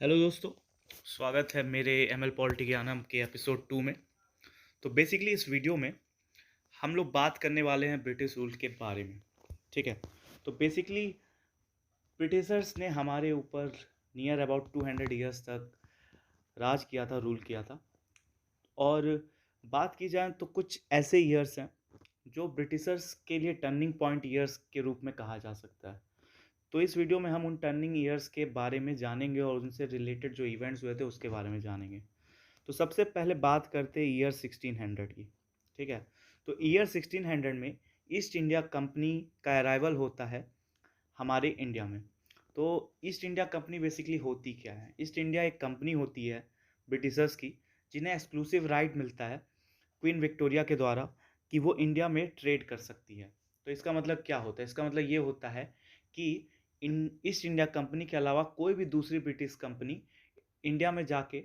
Hello दोस्तों, स्वागत है मेरे एमएल पॉलिटी ज्ञानम के एपिसोड 2 में। तो बेसिकली इस वीडियो में हम लोग बात करने वाले हैं ब्रिटिश रूल के बारे में। ठीक है। तो बेसिकली ब्रिटिशर्स ने हमारे ऊपर नियर अबाउट 200 ईयर्स तक राज किया था, रूल किया था। और बात की जाए तो कुछ ऐसे ईयर्स हैं जो ब्रिटिशर्स के लिए टर्निंग पॉइंट ईयर्स के रूप में कहा जा सकता है। तो इस वीडियो में हम उन टर्निंग ईयर्स के बारे में जानेंगे और उनसे रिलेटेड जो इवेंट्स हुए थे उसके बारे में जानेंगे। तो सबसे पहले बात करते हैं ईयर 1600 की। ठीक है। तो ईयर 1600 में ईस्ट इंडिया कंपनी का अराइवल होता है हमारे इंडिया में। तो ईस्ट इंडिया कंपनी बेसिकली होती क्या है? ईस्ट इंडिया एक कंपनी होती है ब्रिटिशर्स की, जिन्हें एक्सक्लूसिव राइट मिलता है क्वीन विक्टोरिया के द्वारा कि वो इंडिया में ट्रेड कर सकती है। तो इसका मतलब क्या होता है? इसका मतलब ये होता है कि इन ईस्ट इंडिया कंपनी के अलावा कोई भी दूसरी ब्रिटिश कंपनी इंडिया में जाके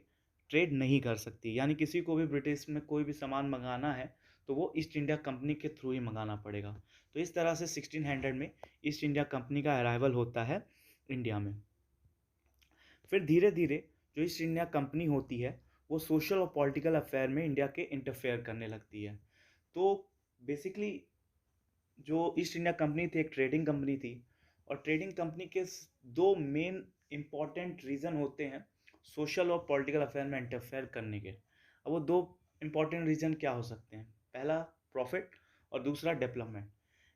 ट्रेड नहीं कर सकती। यानी किसी को भी ब्रिटिश में कोई भी सामान मंगाना है तो वो ईस्ट इंडिया कंपनी के थ्रू ही मंगाना पड़ेगा। तो इस तरह से 1600 में ईस्ट इंडिया कंपनी का अराइवल होता है इंडिया में। फिर धीरे धीरे जो ईस्ट इंडिया कंपनी होती है वो सोशल और पॉलिटिकल अफेयर में इंडिया के इंटरफेयर करने लगती है। तो बेसिकली जो ईस्ट इंडिया कंपनी थी एक ट्रेडिंग कंपनी थी, और ट्रेडिंग कंपनी के दो मेन इंपॉर्टेंट रीज़न होते हैं सोशल और पॉलिटिकल अफेयर में इंटरफेयर करने के। अब वो दो इंपॉर्टेंट रीज़न क्या हो सकते हैं? पहला प्रॉफिट और दूसरा डेवलपमेंट।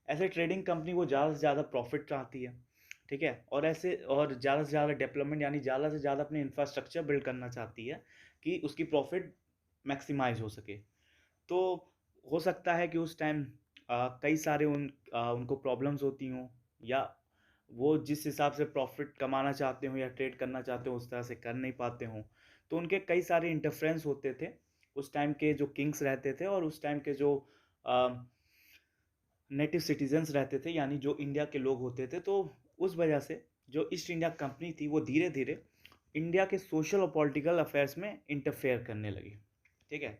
ऐसे ट्रेडिंग कंपनी वो ज़्यादा से ज़्यादा प्रॉफिट चाहती है। ठीक है। और ऐसे और ज़्यादा से ज़्यादा डेवलपमेंट यानी ज़्यादा से ज़्यादा अपनी इंफ्रास्ट्रक्चर बिल्ड करना चाहती है कि उसकी प्रॉफिट मैक्सिमाइज हो सके। तो हो सकता है कि उस टाइम कई सारे उनको प्रॉब्लम्स होती हों, या वो जिस हिसाब से प्रॉफिट कमाना चाहते हों या ट्रेड करना चाहते हो उस तरह से कर नहीं पाते हों। तो उनके कई सारे इंटरफ्रेंस होते थे उस टाइम के जो किंग्स रहते थे और उस टाइम के जो नेटिव सिटीजन्स रहते थे, यानी जो इंडिया के लोग होते थे। तो उस वजह से जो ईस्ट इंडिया कंपनी थी वो धीरे धीरे इंडिया के सोशल और पॉलिटिकल अफेयर्स में इंटरफेयर करने लगी। ठीक है।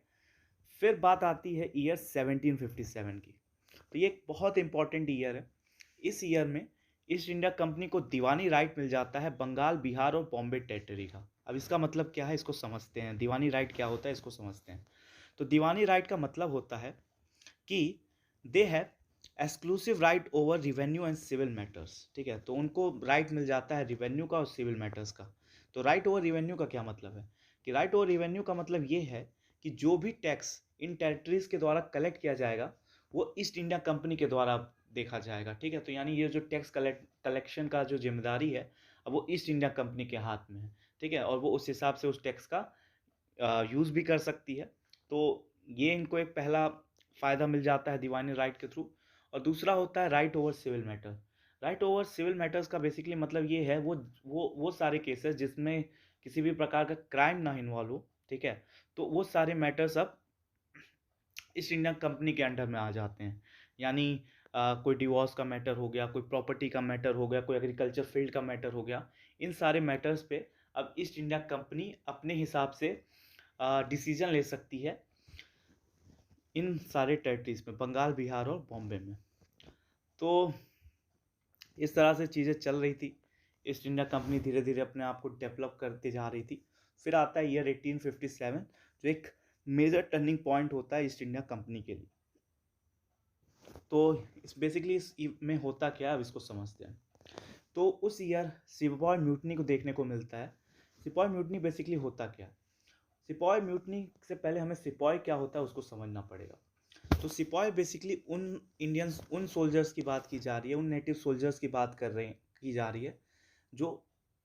फिर बात आती है ईयर 1757 की। तो ये एक बहुत इंपॉर्टेंट ईयर है। इस ईयर में ईस्ट इंडिया कंपनी को दीवानी राइट मिल जाता है बंगाल, बिहार और बॉम्बे टेरिटरी का। अब इसका मतलब क्या है इसको समझते हैं। दीवानी राइट क्या होता है इसको समझते हैं। तो दीवानी राइट का मतलब होता है कि they have exclusive right over revenue and civil matters. ठीक है। तो उनको राइट मिल जाता है रिवेन्यू का और सिविल मैटर्स का। तो राइट ओवर रिवेन्यू का क्या मतलब है? कि राइट ओवर रिवेन्यू का मतलब ये है कि जो भी टैक्स इन टेरिटरीज के द्वारा कलेक्ट किया जाएगा वो ईस्ट इंडिया कंपनी के द्वारा देखा जाएगा। ठीक है। तो यानी ये जो टैक्स कलेक्शन का जो जिम्मेदारी है अब वो ईस्ट इंडिया कंपनी के हाथ में है। ठीक है। और वो उस हिसाब से उस टैक्स का यूज़ भी कर सकती है। तो ये इनको एक पहला फ़ायदा मिल जाता है दीवानी राइट के थ्रू। और दूसरा होता है right over civil matter. Right over civil matters का बेसिकली मतलब ये है वो सारे केसेस जिसमें किसी भी प्रकार का क्राइम ना इन्वॉल्व हो। ठीक है। तो वो सारे मैटर्स अब ईस्ट इंडिया कंपनी के अंडर में आ जाते हैं। यानी कोई डिवोर्स का मैटर हो गया, कोई प्रॉपर्टी का मैटर हो गया, कोई एग्रीकल्चर फील्ड का मैटर हो गया। इन सारे मैटर्स पे अब ईस्ट इंडिया कंपनी अपने हिसाब से डिसीजन ले सकती है इन सारे टेरिटरीज में, बंगाल, बिहार और बॉम्बे में। तो इस तरह से चीज़ें चल रही थी। ईस्ट इंडिया कंपनी धीरे धीरे अपने आप को डेवलप करते जा रही थी। फिर आता है ईयर 1857, जो एक मेजर टर्निंग पॉइंट होता है ईस्ट इंडिया कंपनी के लिए। तो इस बेसिकली इस में होता क्या है अब इसको समझते हैं। तो उस ईयर सिपॉय म्यूटनी को देखने को मिलता है। सिपॉय म्यूटनी बेसिकली होता क्या है? सिपॉय म्यूटनी से पहले हमें सिपॉय क्या होता है उसको समझना पड़ेगा। तो सिपॉय बेसिकली उन सोल्जर्स की बात की जा रही है, उन नेटिव सोल्जर्स की बात की जा रही है जो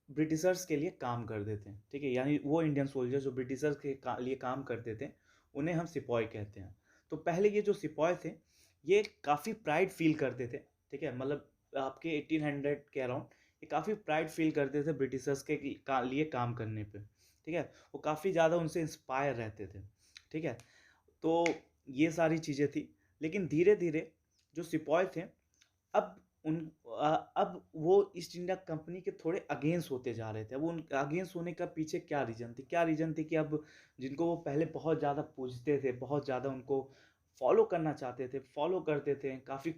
ब्रिटिशर्स के लिए काम करते थे। ठीक है। यानी वो इंडियन सोल्जर जो ब्रिटिशर्स के लिए काम करते थे उन्हें हम सिपॉय कहते हैं। तो पहले ये जो सिपॉय थे ये काफ़ी प्राइड फील करते थे। ठीक है। मतलब आपके 1800 के अराउंड ये काफ़ी प्राइड फील करते थे ब्रिटिशर्स के लिए काम करने पे। ठीक है। वो काफ़ी ज़्यादा उनसे इंस्पायर रहते थे। ठीक है। तो ये सारी चीज़ें थी। लेकिन धीरे धीरे जो सिपॉय थे अब अब वो ईस्ट इंडिया कंपनी के थोड़े अगेंस्ट होते जा रहे थे। अब उन अगेंस्ट होने का पीछे क्या रीज़न थी? क्या रीज़न थी कि अब जिनको वो पहले बहुत ज़्यादा पूजते थे, बहुत ज़्यादा उनको फॉलो करना चाहते थे, फॉलो करते थे, काफ़ी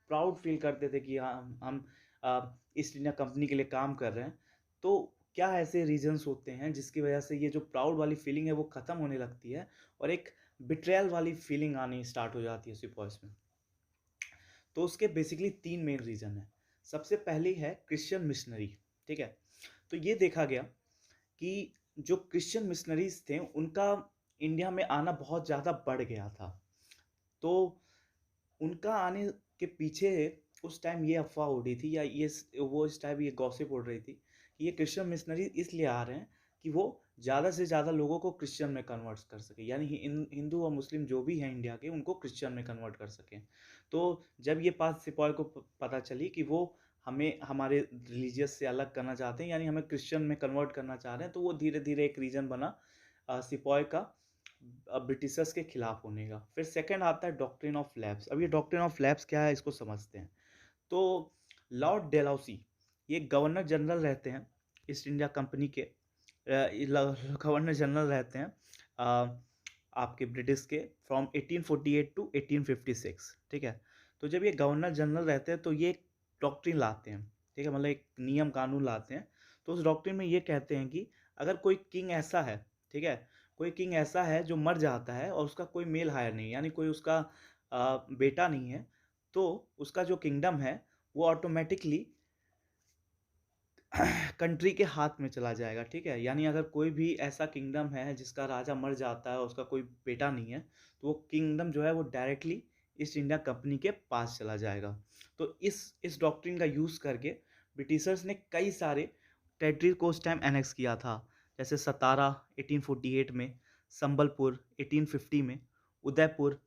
प्राउड फील करते थे कि हाँ हम ईस्ट इंडिया कंपनी के लिए काम कर रहे हैं। तो क्या ऐसे रीजंस होते हैं जिसकी वजह से ये जो प्राउड वाली फीलिंग है वो ख़त्म होने लगती है और एक बिट्रेयल वाली फीलिंग आनी स्टार्ट हो जाती है सिपॉयस में। तो उसके बेसिकली 3 मेन रीज़न हैं। सबसे पहली है क्रिश्चियन मिशनरी, ठीक है? तो ये देखा गया कि जो क्रिश्चियन मिशनरीज़ थे उनका इंडिया में आना बहुत ज़्यादा बढ़ गया था। तो उनका आने के पीछे उस टाइम ये अफ़वाह उड़ी थी या वो इस टाइम ये गॉसिप उड़ रही थी कि ये क्रिश्चियन मिशनरी इसलिए आ रहे हैं कि वो ज़्यादा से ज़्यादा लोगों को क्रिश्चियन में कन्वर्ट कर सकें, यानी हिंदू और मुस्लिम जो भी हैं इंडिया के उनको क्रिश्चियन में कन्वर्ट कर सकें। तो जब ये बात सिपॉय को पता चली कि वो हमें हमारे रिलीजियस से अलग करना चाहते हैं, यानी हमें क्रिश्चियन में कन्वर्ट करना चाह रहे हैं, तो वो धीरे धीरे एक रीज़न बना सिपॉय का ब्रिटिशर्स के खिलाफ होने का। फिर सेकंड आता है डॉक्ट्रिन ऑफ लैब्स। अब ये डॉक्ट्रिन ऑफ लैब्स क्या है इसको समझते हैं। तो लॉर्ड डेलहौसी ये गवर्नर जनरल रहते हैं ईस्ट इंडिया कंपनी के, गवर्नर जनरल रहते हैं आपके ब्रिटिश के फ्रॉम 1848 टू 1856, ठीक है? तो जब ये गवर्नर जनरल रहते हैं तो ये एक डॉक्ट्रिन लाते हैं, ठीक है? मतलब एक नियम कानून लाते हैं। तो उस डॉक्ट्रिन में ये कहते हैं कि अगर कोई किंग ऐसा है, ठीक है? कोई किंग ऐसा है जो मर जाता है और उसका कोई मेल हायर नहीं, यानी कोई उसका बेटा नहीं है, तो उसका जो किंगडम है वो ऑटोमेटिकली कंट्री के हाथ में चला जाएगा, ठीक है? यानी अगर कोई भी ऐसा किंगडम है जिसका राजा मर जाता है और उसका कोई बेटा नहीं है, तो वो किंगडम जो है वो डायरेक्टली ईस्ट इंडिया कंपनी के पास चला जाएगा। तो इस डॉक्ट्रिन का यूज़ करके ब्रिटिशर्स ने कई सारे टेरिटरी को उस टाइम एनेक्स किया था। जैसे सतारा 1848 में, संबलपुर 1850 में, उदयपुर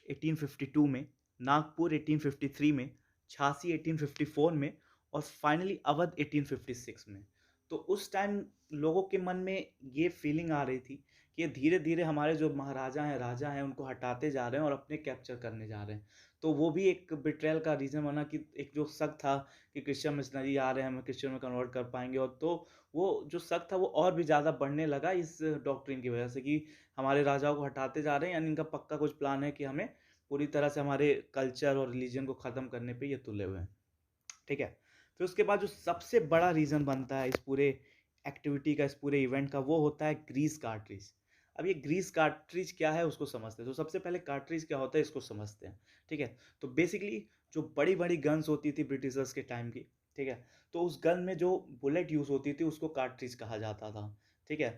1852 में, नागपुर 1853 में, झांसी 1854 में और फाइनली अवध 1856 में। तो उस टाइम लोगों के मन में ये फीलिंग आ रही थी कि ये धीरे-धीरे हमारे जो महाराजा हैं, राजा हैं, उनको हटाते जा रहे हैं और अपने कैप्चर करने जा रहे हैं। तो वो भी एक बिट्रेयल का रीज़न बना कि एक जो शक था कि क्रिश्चियन मिशनरी आ रहे हैं, हमें क्रिश्चियन में कन्वर्ट कर पाएँगे, और तो वो जो शक था वो और भी ज़्यादा बढ़ने लगा इस डॉक्ट्रिन की वजह से कि हमारे राजाओं को हटाते जा रहे हैं, यानी इनका पक्का कुछ प्लान है कि हमें पूरी तरह से हमारे कल्चर और रिलीजन को ख़त्म करने पे ये तुले हुए हैं। ठीक है? फिर उसके बाद जो सबसे बड़ा रीज़न बनता है इस पूरे एक्टिविटी का, इस पूरे इवेंट का, वो होता है ग्रीस कार्ट्रिज। अब ये ग्रीस कार्ट्रिज क्या है उसको समझते हैं। तो सबसे पहले कार्ट्रिज क्या होता है इसको समझते हैं, ठीक है? तो बेसिकली जो बड़ी-बड़ी गन्स होती थी ब्रिटिशर्स के टाइम की, ठीक है? तो उस गन में जो बुलेट यूज़ होती थी उसको कार्ट्रिज कहा जाता था, ठीक है?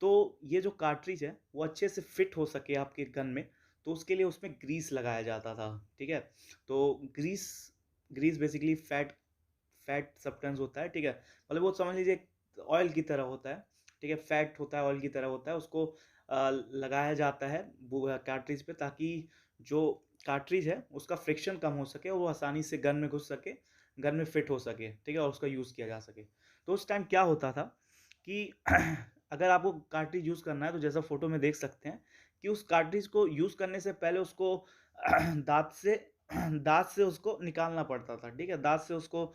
तो ये जो कार्ट्रिज है वो अच्छे से फिट हो सके आपके गन में, तो उसके लिए उसमें ग्रीस लगाया जाता था, ठीक है? तो grease grease basically fat substance होता है, ठीक है? मतलब वो समझ लीजिए ऑयल की तरह होता है, ठीक है? फैट होता है, ऑयल की तरह होता है, उसको लगाया जाता है वो कार्ट्रिज पे, ताकि जो कार्ट्रिज है उसका फ्रिक्शन कम हो सके और वो आसानी से गन में घुस सके, गन में फिट हो सके, ठीक है? और उसका यूज़ किया जा सके। तो उस टाइम क्या होता था कि अगर आपको कार्ट्रिज यूज़ करना है तो जैसा फ़ोटो में देख सकते हैं कि उस कार्ट्रिज को यूज़ करने से पहले उसको दाँत से दाँत से उसको निकालना पड़ता था, ठीक है? दाँत से उसको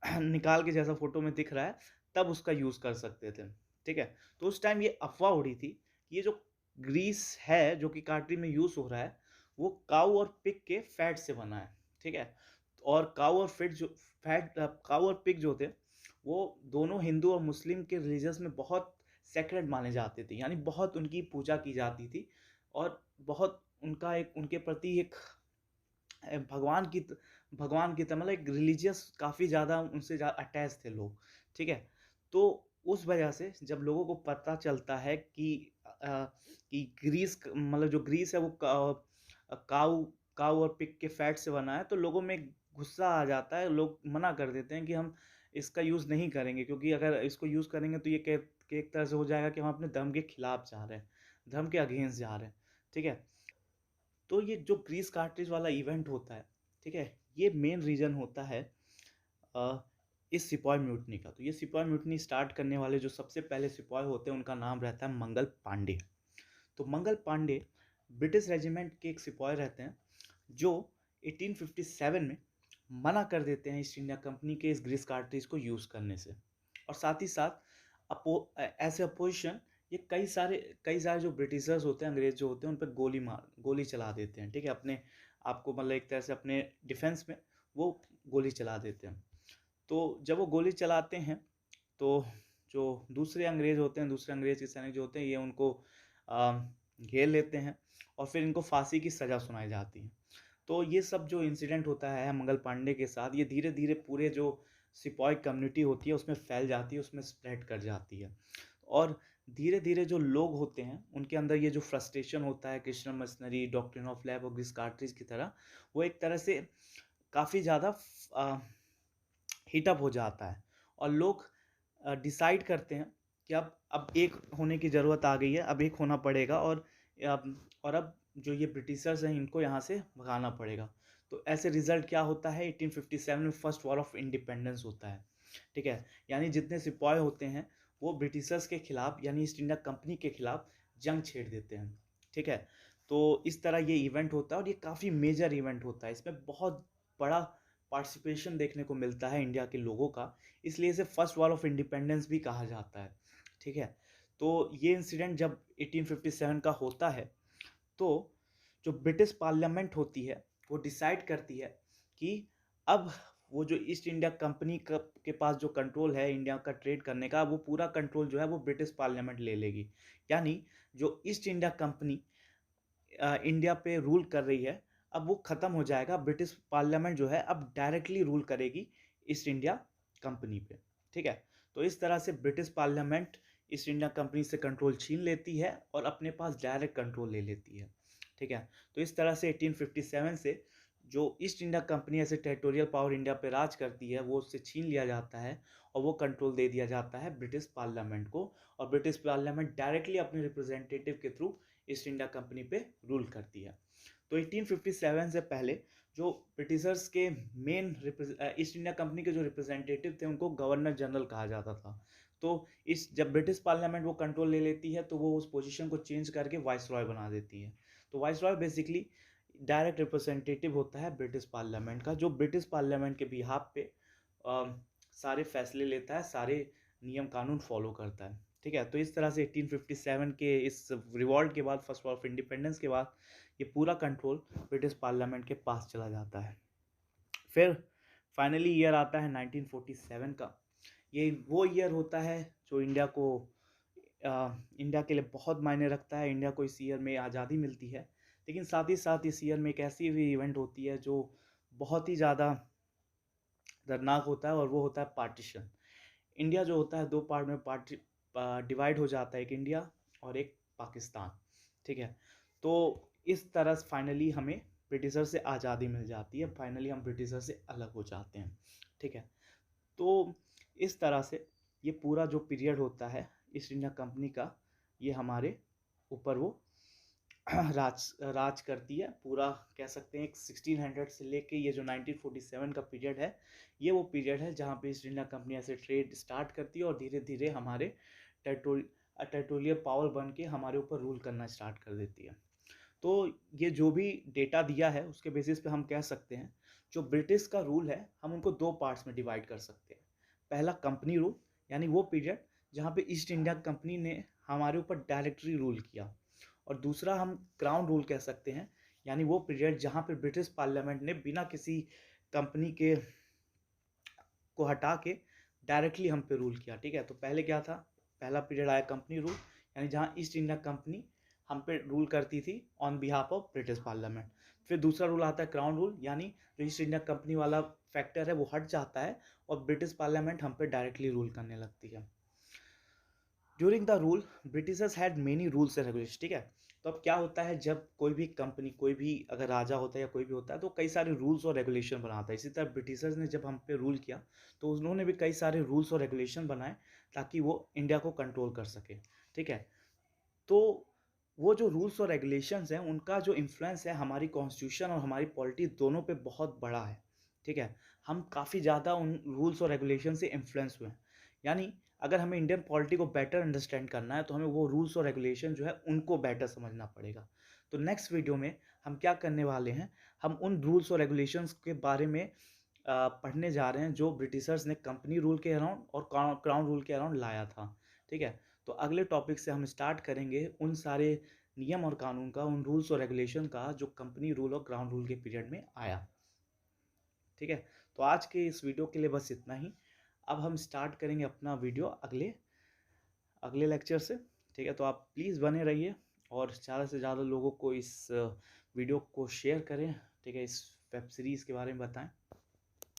निकाल के, जैसा फ़ोटो में दिख रहा है, तब उसका यूज़ कर सकते थे, ठीक है? तो उस टाइम ये अफ़वाह उड़ी थी कि ये जो ग्रीस है, जो कि कार्ट्रिज में यूज़ हो रहा है, वो काऊ और पिग के फैट से बना है, ठीक है? और काऊ और पिग जो थे, वो दोनों हिंदू और मुस्लिम के रिलीजियस में बहुत सेक्रेड माने जाते थे, यानी बहुत उनकी पूजा की जाती थी और बहुत उनका एक उनके प्रति एक भगवान की तरह, मतलब एक रिलीजियस काफ़ी ज़्यादा उनसे अटैच थे लोग, ठीक है? तो उस वजह से जब लोगों को पता चलता है कि मतलब जो ग्रीस है वो काऊ काऊ और पिग के फैट से बना है, तो लोगों में गुस्सा आ जाता है, लोग मना कर देते हैं कि हम इसका यूज़ नहीं करेंगे, क्योंकि अगर इसको यूज़ करेंगे तो ये कि एक तरह से हो जाएगा कि हम अपने धर्म के खिलाफ जा रहे हैं, धर्म के अगेंस्ट जा रहे हैं, ठीक है? तो ये जो ग्रीस कार्ट्रिज वाला इवेंट होता है, ठीक है? ये मेन रीज़न होता है अ, इस सिपॉय म्यूटनी का। तो ये सिपॉय म्यूटनी स्टार्ट करने वाले जो सबसे पहले सिपॉय होते हैं उनका नाम रहता है मंगल पांडे। तो मंगल पांडे ब्रिटिश रेजिमेंट के एक सिपॉय रहते हैं जो 1857 में मना कर देते हैं ईस्ट इंडिया कंपनी के इस ग्रीस कार्ट्रिज को यूज़ करने से। और साथ ही साथ एज ए अपोजिशन ये कई सारे जो ब्रिटिशर्स होते हैं, अंग्रेज जो होते हैं, उन पे गोली चला देते हैं, ठीक है? अपने आपको मतलब एक तरह से अपने डिफेंस में वो गोली चला देते हैं। तो जब वो गोली चलाते हैं तो जो दूसरे अंग्रेज होते हैं, दूसरे अंग्रेज के सैनिक जो होते हैं, ये उनको घेर लेते हैं और फिर इनको फांसी की सज़ा सुनाई जाती है। तो ये सब जो इंसिडेंट होता है मंगल पांडे के साथ, ये धीरे धीरे पूरे जो सिपाही कम्युनिटी होती है उसमें फैल जाती है, उसमें स्प्रेड कर जाती है। और धीरे धीरे जो लोग होते हैं उनके अंदर ये जो फ्रस्ट्रेशन होता है Krishna masonry, doctrine of lab और कार्ट्रिज की तरह, वो एक तरह से काफ़ी ज़्यादा हीटअप हो जाता है और लोग डिसाइड करते हैं कि अब एक होने की ज़रूरत आ गई है, अब एक होना पड़ेगा और अब जो ये ब्रिटिशर्स हैं इनको यहाँ से भगाना पड़ेगा। तो ऐसे रिज़ल्ट क्या होता है, 1857 में फर्स्ट वॉर ऑफ इंडिपेंडेंस होता है, ठीक है? यानी जितने सिपाही होते हैं वो ब्रिटिशर्स के खिलाफ यानी ईस्ट इंडिया कंपनी के खिलाफ जंग छेड़ देते हैं, ठीक है? तो इस तरह ये इवेंट होता है और ये काफ़ी मेजर इवेंट होता है। इसमें बहुत बड़ा पार्टिसिपेशन देखने को मिलता है इंडिया के लोगों का, इसलिए इसे फर्स्ट वॉर ऑफ इंडिपेंडेंस भी कहा जाता है, ठीक है? तो ये इंसिडेंट जब 1857 का होता है, तो जो ब्रिटिश पार्लियामेंट होती है वो डिसाइड करती है कि अब वो जो ईस्ट इंडिया कंपनी के पास जो कंट्रोल है इंडिया का ट्रेड करने का, वो पूरा कंट्रोल जो है वो ब्रिटिश पार्लियामेंट ले लेगी। यानी जो ईस्ट इंडिया कंपनी इंडिया पे रूल कर रही है, अब वो ख़त्म हो जाएगा। ब्रिटिश पार्लियामेंट जो है अब डायरेक्टली रूल करेगी ईस्ट इंडिया कंपनी पे, ठीक है? तो इस तरह से British parliament east India company से कंट्रोल छीन लेती है और अपने पास डायरेक्ट कंट्रोल ले लेती है, ठीक है? तो इस तरह से 1857 से जो ईस्ट इंडिया कंपनी ऐसे टेरिटोरियल पावर इंडिया पे राज करती है, वो उससे छीन लिया जाता है और वो कंट्रोल दे दिया जाता है ब्रिटिश पार्लियामेंट को, और ब्रिटिश पार्लियामेंट डायरेक्टली अपने रिप्रेजेंटेटिव के थ्रू ईस्ट इंडिया कंपनी पे रूल करती है। तो 1857 से पहले जो ब्रिटिशर्स के मेन ईस्ट इंडिया कंपनी के जो रिप्रेजेंटेटिव थे उनको गवर्नर जनरल कहा जाता था। तो इस जब ब्रिटिश पार्लियामेंट वो कंट्रोल ले लेती है तो वो उस पोजीशन को चेंज करके वाइसरॉय बना देती है। तो वाइसरॉय बेसिकली डायरेक्ट रिप्रेजेंटेटिव होता है ब्रिटिश पार्लियामेंट का, जो ब्रिटिश पार्लियामेंट के बिहाफ पे सारे फैसले लेता है, सारे नियम कानून फॉलो करता है, ठीक है? तो इस तरह से 1857 के इस रिवॉल्ट के बाद, फर्स्ट वॉर ऑफ इंडिपेंडेंस के बाद, ये पूरा कंट्रोल ब्रिटिश पार्लियामेंट के पास चला जाता है। फिर फाइनली ईयर आता है 1947 का। ये वो ईयर होता है जो इंडिया के लिए बहुत मायने रखता है। इंडिया को इस ईयर में आज़ादी मिलती है, लेकिन साथ ही साथ इस ईयर में एक ऐसी भी इवेंट होती है जो बहुत ही ज़्यादा दर्दनाक होता है, और वो होता है पार्टीशन। इंडिया जो होता है दो पार्ट में डिवाइड हो जाता है, एक इंडिया और एक पाकिस्तान, ठीक है? तो इस तरह फाइनली हमें ब्रिटिशर से आज़ादी मिल जाती है, फाइनली हम ब्रिटिशर से अलग हो जाते हैं, ठीक है? तो इस तरह से ये पूरा जो पीरियड होता है ईस्ट इंडिया कंपनी का, ये हमारे ऊपर वो राज करती है पूरा, कह सकते हैं। 1600 से लेके ये जो 1947 का पीरियड है, ये वो पीरियड है जहाँ पे ईस्ट इंडिया कंपनी ऐसे ट्रेड स्टार्ट करती है और धीरे धीरे हमारे टेरिटोरियल पावर बन के हमारे ऊपर रूल करना स्टार्ट कर देती है। तो ये जो भी डेटा दिया है उसके बेसिस पे हम कह सकते हैं जो ब्रिटिश का रूल है हम उनको दो पार्ट्स में डिवाइड कर सकते हैं। पहला कंपनी रूल, यानी वो पीरियड जहाँ पे ईस्ट इंडिया कंपनी ने हमारे ऊपर डायरेक्टली रूल किया, और दूसरा हम क्राउन रूल कह सकते हैं, यानी वो पीरियड जहाँ पे ब्रिटिश पार्लियामेंट ने बिना किसी कंपनी के को हटा के डायरेक्टली हम पे रूल किया, ठीक है? तो पहले क्या था, पहला पीरियड आया कंपनी रूल, यानी जहाँ ईस्ट इंडिया कंपनी हम पे रूल करती थी on behalf of British parliament. फिर दूसरा रूल आता है क्राउन रूल, यानी जो ईस्ट इंडिया कंपनी वाला फैक्टर है वो हट जाता है और ब्रिटिश पार्लियामेंट हम पे डायरेक्टली रूल करने लगती है। During the rule Britishers had many rules and regulation, ठीक है? तो अब क्या होता है, जब कोई भी कंपनी, कोई भी अगर राजा होता है या कोई भी होता है तो कई सारे रूल्स और रेगुलेशन बनाता है। इसी तरह ब्रिटिशर्स ने जब हम पे रूल किया तो उन्होंने भी कई सारे रूल्स और रेगुलेशन बनाए ताकि वो इंडिया को कंट्रोल कर सके, ठीक है? तो वो जो रूल्स और रेगुलेशंस हैं उनका जो इन्फ्लुएंस है हमारी कॉन्स्टिट्यूशन और हमारी पॉलिटी दोनों पे बहुत बड़ा है, ठीक है? हम काफ़ी ज़्यादा उन रूल्स और रेगुलेशन से इन्फ्लुएंस हुए हैं। यानी अगर हमें इंडियन पॉलिटी को बेटर अंडरस्टैंड करना है तो हमें वो रूल्स और रेगुलेशन जो है उनको बेटर समझना पड़ेगा। तो नेक्स्ट वीडियो में हम क्या करने वाले हैं, हम उन रूल्स और रेगुलेशंस के बारे में पढ़ने जा रहे हैं जो ब्रिटिशर्स ने कंपनी रूल के अराउंड और क्राउन रूल के अराउंड लाया था, ठीक है? तो अगले टॉपिक से हम स्टार्ट करेंगे उन सारे नियम और कानून का, उन रूल्स और रेगुलेशन का जो कंपनी रूल और क्राउन रूल के पीरियड में आया, ठीक है? तो आज के इस वीडियो के लिए बस इतना ही। अब हम स्टार्ट करेंगे अपना वीडियो अगले अगले लेक्चर से। ठीक है, तो आप प्लीज़ बने रहिए और ज़्यादा से ज़्यादा लोगों को इस वीडियो को शेयर करें। ठीक है, इस वेब सीरीज़ के बारे में बताएं।